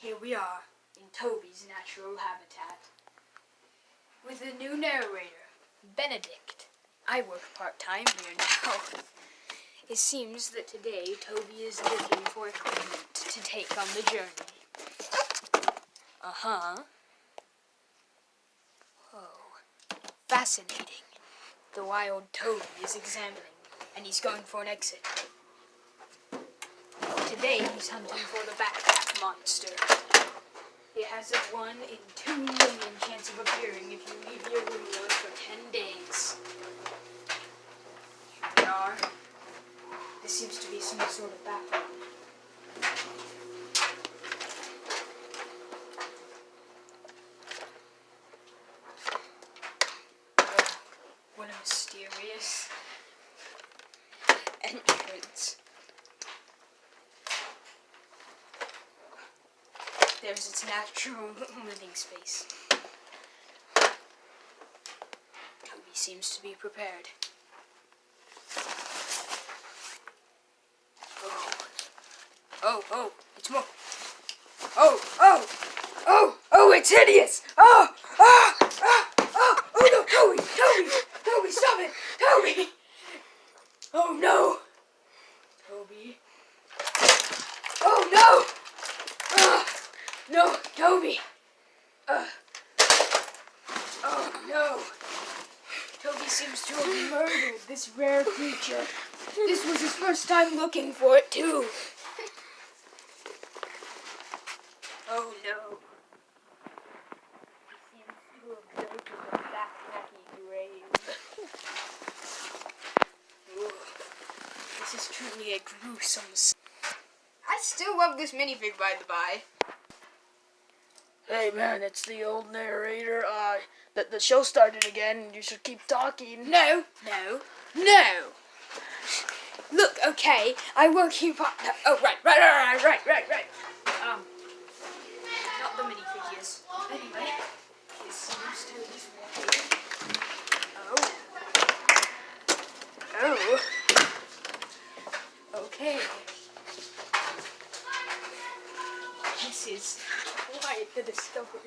Here we are, in Toby's natural habitat, with a new narrator, Benedict. I work part-time here now. It seems that today Toby is looking for equipment to take on the journey. Uh-huh. Whoa. Fascinating. The wild Toby is examining, and he's going for an exit. Today he's hunting for the backpack monster. It has a 1 in 2 million chance of appearing if you leave your room alone for 10 days. Here we are. This seems to be some sort of background. Oh, what a mysterious entrance. There's its natural living space. Toby seems to be prepared. Oh, it's more. Oh, it's hideous! Oh, no, Toby, stop it! Toby! Oh, no! Toby. Oh, no! No, Toby! Oh, no! Toby seems to have murdered this rare creature. This was his first time looking for it, too. Oh, no. He seems to have built a backpacky grave. Ooh, this is truly a gruesome sight. I still love this minifig, by the by. Hey man, it's the old narrator. The show started again, and you should keep talking. No. Look, okay, I work here oh, right. Not the minifigures. Anyway, this seems to just Oh. Okay. This is quite the discovery.